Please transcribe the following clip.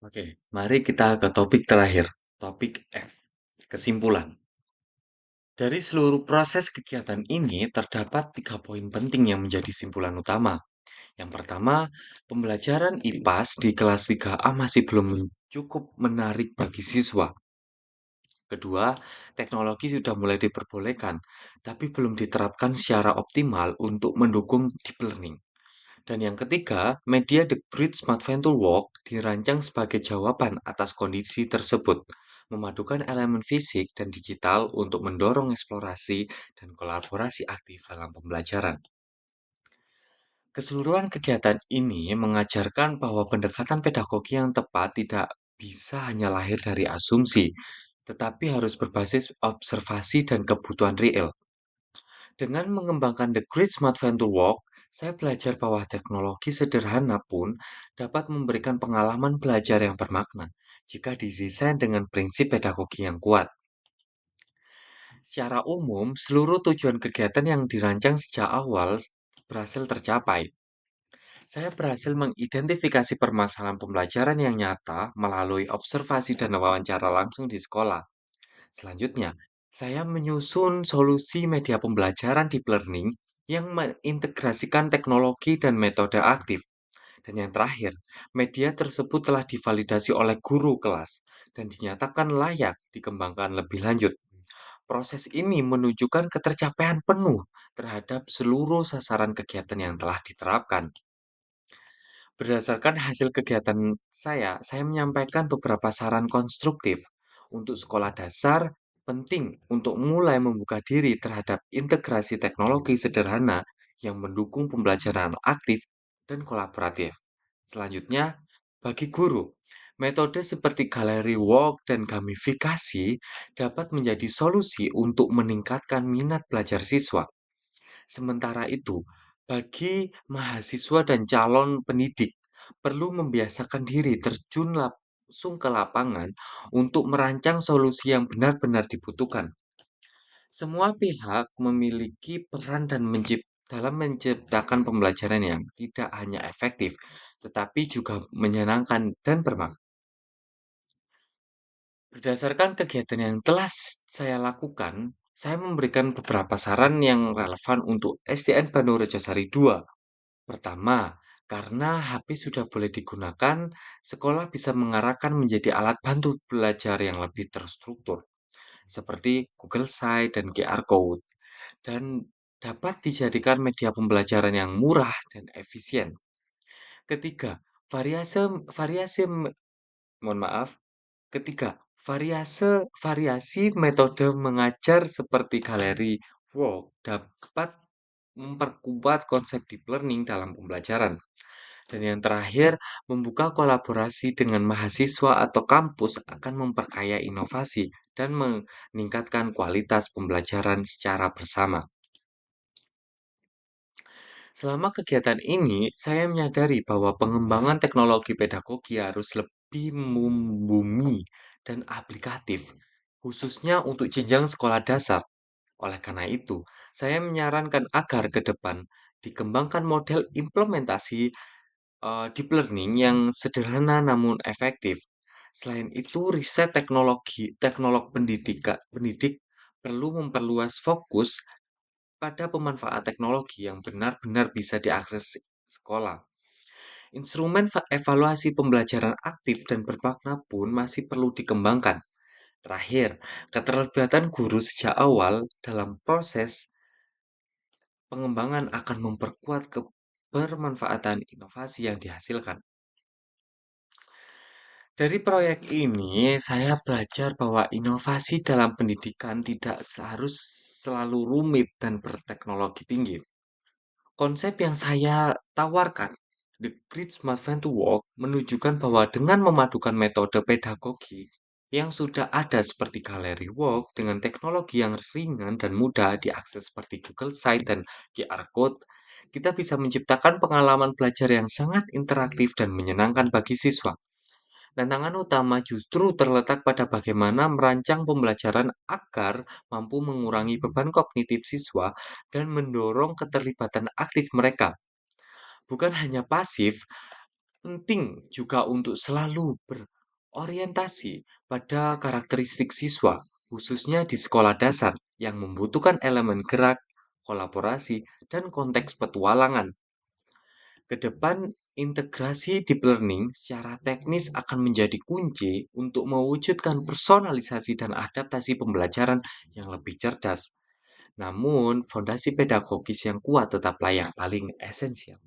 Oke, mari kita ke topik terakhir, topik F, kesimpulan. Dari seluruh proses kegiatan ini terdapat 3 poin penting yang menjadi simpulan utama. Yang pertama, pembelajaran IPAS di kelas 3A masih belum cukup menarik bagi siswa. Kedua, teknologi sudah mulai diperbolehkan, tapi belum diterapkan secara optimal untuk mendukung deep learning. Dan yang ketiga, media The Great Smart Venture Walk dirancang sebagai jawaban atas kondisi tersebut, memadukan elemen fisik dan digital untuk mendorong eksplorasi dan kolaborasi aktif dalam pembelajaran. Keseluruhan kegiatan ini mengajarkan bahwa pendekatan pedagogi yang tepat tidak bisa hanya lahir dari asumsi, tetapi harus berbasis observasi dan kebutuhan real. Dengan mengembangkan The Great Smart Venture Walk, saya belajar bahwa teknologi sederhana pun dapat memberikan pengalaman belajar yang bermakna jika didesain dengan prinsip pedagogi yang kuat. Secara umum, seluruh tujuan kegiatan yang dirancang sejak awal berhasil tercapai. Saya berhasil mengidentifikasi permasalahan pembelajaran yang nyata melalui observasi dan wawancara langsung di sekolah. Selanjutnya, saya menyusun solusi media pembelajaran deep learning yang mengintegrasikan teknologi dan metode aktif. Dan yang terakhir, media tersebut telah divalidasi oleh guru kelas dan dinyatakan layak dikembangkan lebih lanjut. Proses ini menunjukkan ketercapaian penuh terhadap seluruh sasaran kegiatan yang telah diterapkan. Berdasarkan hasil kegiatan saya menyampaikan beberapa saran konstruktif untuk sekolah dasar penting untuk mulai membuka diri terhadap integrasi teknologi sederhana yang mendukung pembelajaran aktif dan kolaboratif. Selanjutnya, bagi guru, metode seperti galeri walk dan gamifikasi dapat menjadi solusi untuk meningkatkan minat belajar siswa. Sementara itu, bagi mahasiswa dan calon pendidik, perlu membiasakan diri terjun langsung ke lapangan untuk merancang solusi yang benar-benar dibutuhkan. Semua pihak memiliki peran dalam menciptakan pembelajaran yang tidak hanya efektif, tetapi juga menyenangkan dan bermakna. Berdasarkan kegiatan yang telah saya lakukan, saya memberikan beberapa saran yang relevan untuk SDN Bandung Rejosari II. Pertama, karena HP sudah boleh digunakan, sekolah bisa mengarahkan menjadi alat bantu belajar yang lebih terstruktur, seperti Google Site dan QR Code, dan dapat dijadikan media pembelajaran yang murah dan efisien. Ketiga, variase variasi me- mohon maaf, ketiga, variasi metode mengajar seperti galeri walk dapat memperkuat konsep deep learning dalam pembelajaran. Dan yang terakhir, membuka kolaborasi dengan mahasiswa atau kampus akan memperkaya inovasi dan meningkatkan kualitas pembelajaran secara bersama. Selama kegiatan ini, saya menyadari bahwa pengembangan teknologi pedagogi harus lebih membumi dan aplikatif, khususnya untuk jenjang sekolah dasar. Oleh karena itu, saya menyarankan agar ke depan dikembangkan model implementasi deep learning yang sederhana namun efektif. Selain itu, riset pendidik perlu memperluas fokus pada pemanfaat teknologi yang benar-benar bisa diakses sekolah. Instrumen evaluasi pembelajaran aktif dan bermakna pun masih perlu dikembangkan. Terakhir, keterlibatan guru sejak awal dalam proses pengembangan akan memperkuat kebermanfaatan inovasi yang dihasilkan. Dari proyek ini, saya belajar bahwa inovasi dalam pendidikan tidak harus selalu rumit dan berteknologi tinggi. Konsep yang saya tawarkan, The Great Smart Venture Walk, menunjukkan bahwa dengan memadukan metode pedagogi yang sudah ada seperti Gallery Walk dengan teknologi yang ringan dan mudah diakses seperti Google Site dan QR Code, kita bisa menciptakan pengalaman belajar yang sangat interaktif dan menyenangkan bagi siswa. Tantangan utama justru terletak pada bagaimana merancang pembelajaran agar mampu mengurangi beban kognitif siswa dan mendorong keterlibatan aktif mereka. Bukan hanya pasif, Penting juga untuk selalu berorientasi pada karakteristik siswa, khususnya di sekolah dasar yang membutuhkan elemen gerak, kolaborasi, dan konteks petualangan. Kedepan, integrasi deep learning secara teknis akan menjadi kunci untuk mewujudkan personalisasi dan adaptasi pembelajaran yang lebih cerdas. Namun, fondasi pedagogis yang kuat tetaplah yang paling esensial.